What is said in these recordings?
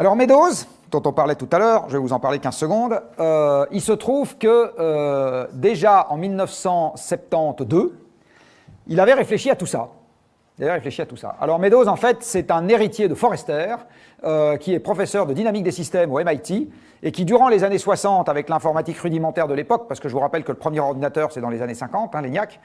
Alors Meadows, dont on parlait tout à l'heure, je vais vous en parler 15 secondes, il se trouve que déjà en 1972, il avait réfléchi à tout ça. Alors Meadows, en fait, c'est un héritier de Forrester, qui est professeur de dynamique des systèmes au MIT, et qui, durant les années 60, avec l'informatique rudimentaire de l'époque, parce que je vous rappelle que le premier ordinateur, c'est dans les années 50, l'ENIAC,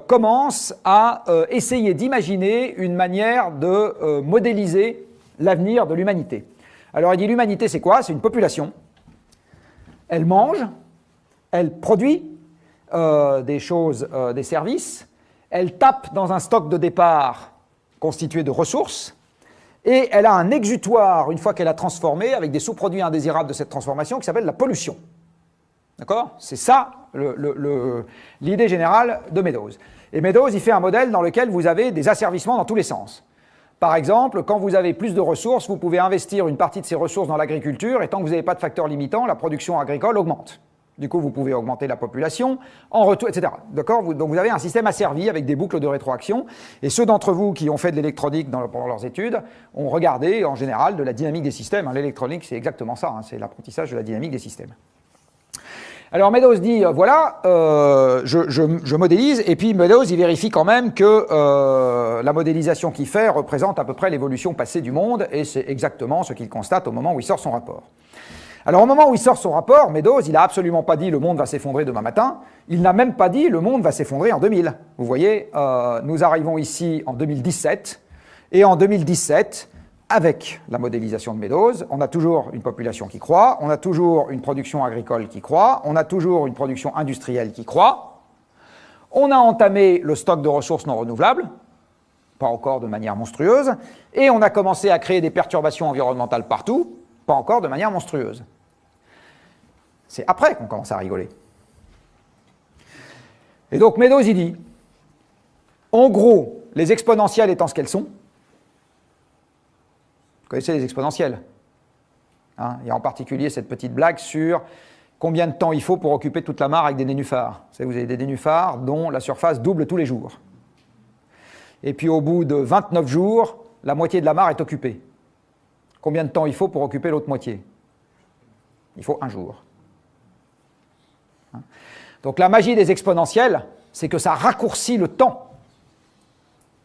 commence à essayer d'imaginer une manière de modéliser l'avenir de l'humanité. Alors il dit, l'humanité, c'est quoi? C'est une population. Elle mange, elle produit des choses, des services, elle tape dans un stock de départ constitué de ressources, et elle a un exutoire, une fois qu'elle a transformé, avec des sous-produits indésirables de cette transformation, qui s'appelle la pollution. D'accord? C'est ça l'idée générale de Meadows. Et Meadows, il fait un modèle dans lequel vous avez des asservissements dans tous les sens. Par exemple, quand vous avez plus de ressources, vous pouvez investir une partie de ces ressources dans l'agriculture, et tant que vous n'avez pas de facteur limitant, la production agricole augmente. Du coup, vous pouvez augmenter la population, en retour, etc. D'accord? Donc vous avez un système asservi avec des boucles de rétroaction. Et ceux d'entre vous qui ont fait de l'électronique pendant leurs études ont regardé, en général, de la dynamique des systèmes. L'électronique, c'est exactement ça, c'est l'apprentissage de la dynamique des systèmes. Alors Meadows dit, voilà, je modélise, et puis Meadows, il vérifie quand même que la modélisation qu'il fait représente à peu près l'évolution passée du monde, et c'est exactement ce qu'il constate au moment où il sort son rapport. Alors au moment où il sort son rapport, Meadows, il n'a absolument pas dit le monde va s'effondrer demain matin, il n'a même pas dit le monde va s'effondrer en 2000. Vous voyez, nous arrivons ici en 2017, et en 2017, avec la modélisation de Meadows, on a toujours une population qui croît, on a toujours une production agricole qui croît, on a toujours une production industrielle qui croît, on a entamé le stock de ressources non renouvelables, pas encore de manière monstrueuse, et on a commencé à créer des perturbations environnementales partout, pas encore de manière monstrueuse. C'est après qu'on commence à rigoler. Et donc Meadows, il dit, en gros, les exponentielles étant ce qu'elles sont, vous connaissez les exponentielles, il y a en particulier cette petite blague sur combien de temps il faut pour occuper toute la mare avec des nénuphars. Vous avez des nénuphars dont la surface double tous les jours. Et puis au bout de 29 jours, la moitié de la mare est occupée. Combien de temps il faut pour occuper l'autre moitié? Il faut 1 jour. Donc la magie des exponentielles, c'est que ça raccourcit le temps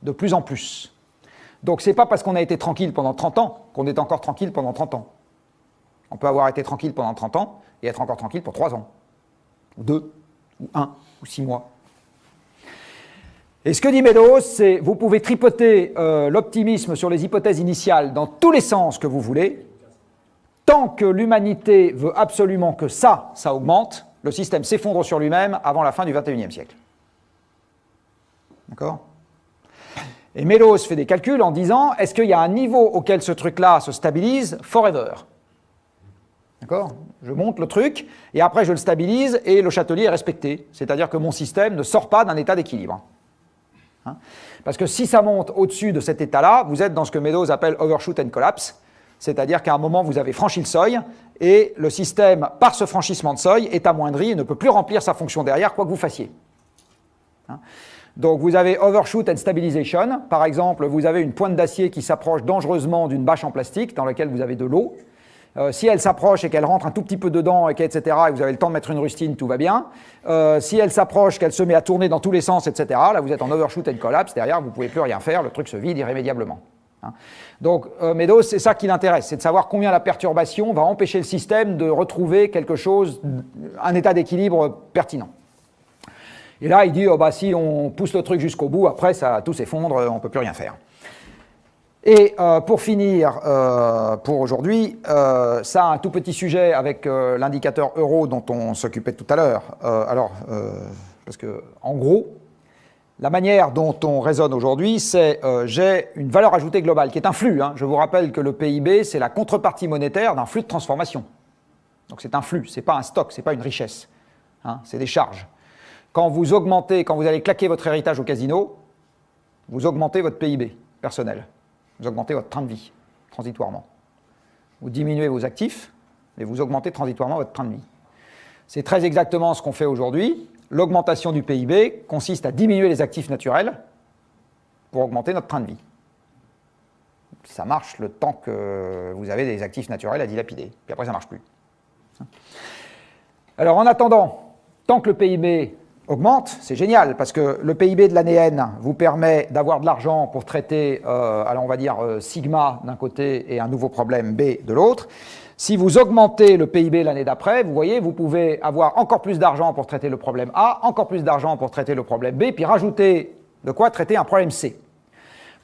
de plus en plus. Donc ce n'est pas parce qu'on a été tranquille pendant 30 ans qu'on est encore tranquille pendant 30 ans. On peut avoir été tranquille pendant 30 ans et être encore tranquille pour 3 ans, ou 2, ou 1, ou 6 mois. Et ce que dit Meadows, c'est vous pouvez tripoter l'optimisme sur les hypothèses initiales dans tous les sens que vous voulez. Tant que l'humanité veut absolument que ça augmente, le système s'effondre sur lui-même avant la fin du XXIe siècle. D'accord? Et Meadows fait des calculs en disant, est-ce qu'il y a un niveau auquel ce truc-là se stabilise forever? D'accord? Je monte le truc, et après je le stabilise, et le châtelier est respecté. C'est-à-dire que mon système ne sort pas d'un état d'équilibre. Parce que si ça monte au-dessus de cet état-là, vous êtes dans ce que Meadows appelle overshoot and collapse, c'est-à-dire qu'à un moment, vous avez franchi le seuil, et le système, par ce franchissement de seuil, est amoindri et ne peut plus remplir sa fonction derrière, quoi que vous fassiez. Donc vous avez overshoot and stabilization. Par exemple, vous avez une pointe d'acier qui s'approche dangereusement d'une bâche en plastique dans laquelle vous avez de l'eau. Si elle s'approche et qu'elle rentre un tout petit peu dedans, etc., et vous avez le temps de mettre une rustine, tout va bien. Si elle s'approche, qu'elle se met à tourner dans tous les sens, etc., là vous êtes en overshoot and collapse, derrière vous ne pouvez plus rien faire, le truc se vide irrémédiablement. Donc Meadows, c'est ça qui l'intéresse, c'est de savoir combien la perturbation va empêcher le système de retrouver quelque chose, un état d'équilibre pertinent. Et là, il dit, oh, bah, si on pousse le truc jusqu'au bout, après, ça tout s'effondre, on ne peut plus rien faire. Et pour finir, pour aujourd'hui, ça a un tout petit sujet avec l'indicateur euro dont on s'occupait tout à l'heure. Parce que, en gros, la manière dont on raisonne aujourd'hui, c'est j'ai une valeur ajoutée globale, qui est un flux. Je vous rappelle que le PIB, c'est la contrepartie monétaire d'un flux de transformation. Donc c'est un flux, ce n'est pas un stock, ce n'est pas une richesse. C'est des charges. Quand vous allez claquer votre héritage au casino, vous augmentez votre PIB personnel. Vous augmentez votre train de vie, transitoirement. Vous diminuez vos actifs, mais vous augmentez transitoirement votre train de vie. C'est très exactement ce qu'on fait aujourd'hui. L'augmentation du PIB consiste à diminuer les actifs naturels pour augmenter notre train de vie. Ça marche le temps que vous avez des actifs naturels à dilapider. Puis après, ça ne marche plus. Alors, en attendant, tant que le PIB augmente, c'est génial, parce que le PIB de l'année N vous permet d'avoir de l'argent pour traiter, alors on va dire, sigma d'un côté et un nouveau problème B de l'autre. Si vous augmentez le PIB l'année d'après, vous voyez, vous pouvez avoir encore plus d'argent pour traiter le problème A, encore plus d'argent pour traiter le problème B, puis rajouter de quoi traiter un problème C.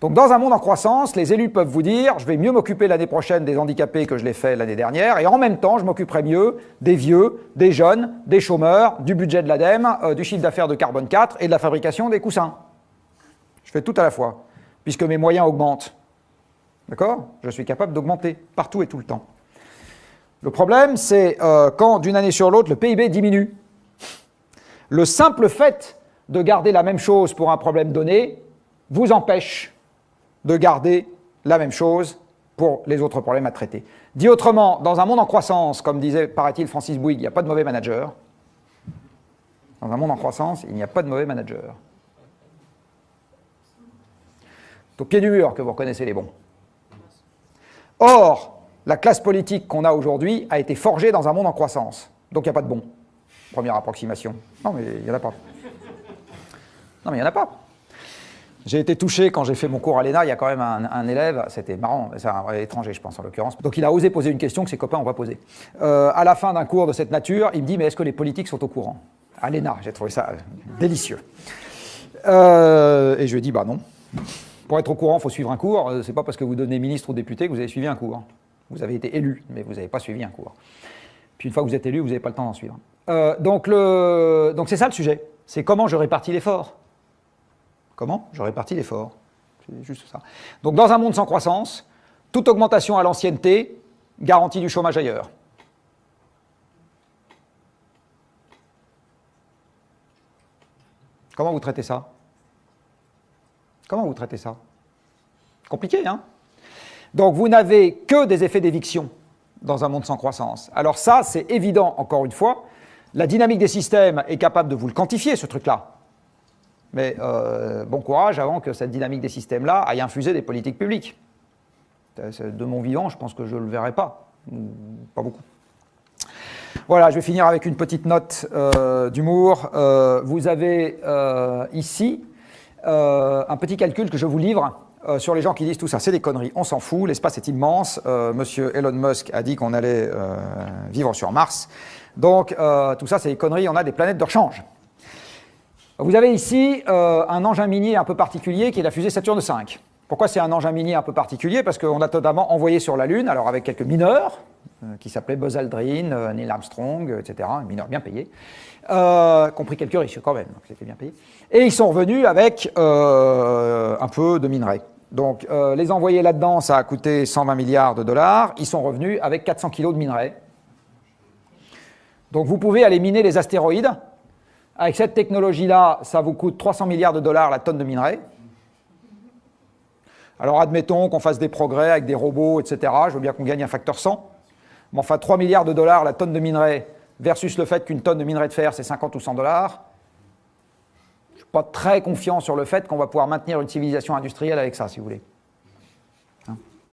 Donc dans un monde en croissance, les élus peuvent vous dire « je vais mieux m'occuper l'année prochaine des handicapés que je l'ai fait l'année dernière, et en même temps, je m'occuperai mieux des vieux, des jeunes, des chômeurs, du budget de l'ADEME, du chiffre d'affaires de carbone 4 et de la fabrication des coussins. Je fais tout à la fois, puisque mes moyens augmentent. D'accord ? Je suis capable d'augmenter partout et tout le temps. Le problème, c'est quand d'une année sur l'autre, le PIB diminue. Le simple fait de garder la même chose pour un problème donné vous empêche de garder la même chose pour les autres problèmes à traiter. Dit autrement, dans un monde en croissance, comme disait, paraît-il, Francis Bouygues, il n'y a pas de mauvais manager. Dans un monde en croissance, il n'y a pas de mauvais manager. C'est au pied du mur que vous reconnaissez les bons. Or, la classe politique qu'on a aujourd'hui a été forgée dans un monde en croissance. Donc il n'y a pas de bons. Première approximation. Non, mais il n'y en a pas. Non, mais il n'y en a pas. J'ai été touché quand j'ai fait mon cours à l'ENA, il y a quand même un élève, c'était marrant, c'est un étranger je pense en l'occurrence, donc il a osé poser une question que ses copains n'ont pas posée. À la fin d'un cours de cette nature, il me dit « mais est-ce que les politiques sont au courant ?» À l'ENA, j'ai trouvé ça délicieux. Et je lui ai dit « bah non. Pour être au courant, il faut suivre un cours, c'est pas parce que vous devenez ministre ou député que vous avez suivi un cours. Vous avez été élu, mais vous n'avez pas suivi un cours. Puis une fois que vous êtes élu, vous n'avez pas le temps d'en suivre. Donc c'est ça le sujet, c'est comment je répartis l'effort. Comment ? Je répartis l'effort. C'est juste ça. Donc dans un monde sans croissance, toute augmentation à l'ancienneté garantit du chômage ailleurs. Comment vous traitez ça ? Comment vous traitez ça ? Compliqué, hein ? Donc vous n'avez que des effets d'éviction dans un monde sans croissance. Alors ça, c'est évident, encore une fois. La dynamique des systèmes est capable de vous le quantifier, ce truc-là. Mais bon courage avant que cette dynamique des systèmes-là aille infuser des politiques publiques. De mon vivant, je pense que je ne le verrai pas. Pas beaucoup. Voilà, je vais finir avec une petite note d'humour. Vous avez ici un petit calcul que je vous livre sur les gens qui disent tout ça. C'est des conneries, on s'en fout, l'espace est immense. Monsieur Elon Musk a dit qu'on allait vivre sur Mars. Donc tout ça, c'est des conneries, on a des planètes de rechange. Vous avez ici un engin minier un peu particulier qui est la fusée Saturne V. Pourquoi c'est un engin minier un peu particulier ? Parce qu'on a totalement envoyé sur la Lune, alors avec quelques mineurs, qui s'appelaient Buzz Aldrin, Neil Armstrong, etc., mineurs bien payés, compris quelques riches quand même, donc c'était bien payé. Et ils sont revenus avec un peu de minerais. Donc les envoyer là-dedans, ça a coûté 120 milliards de dollars, ils sont revenus avec 400 kilos de minerais. Donc vous pouvez aller miner les astéroïdes. Avec cette technologie-là, ça vous coûte 300 milliards de dollars la tonne de minerai. Alors admettons qu'on fasse des progrès avec des robots, etc. Je veux bien qu'on gagne un facteur 100. Mais enfin, 3 milliards de dollars la tonne de minerai versus le fait qu'une tonne de minerai de fer, c'est 50 ou 100 dollars. Je ne suis pas très confiant sur le fait qu'on va pouvoir maintenir une civilisation industrielle avec ça, si vous voulez.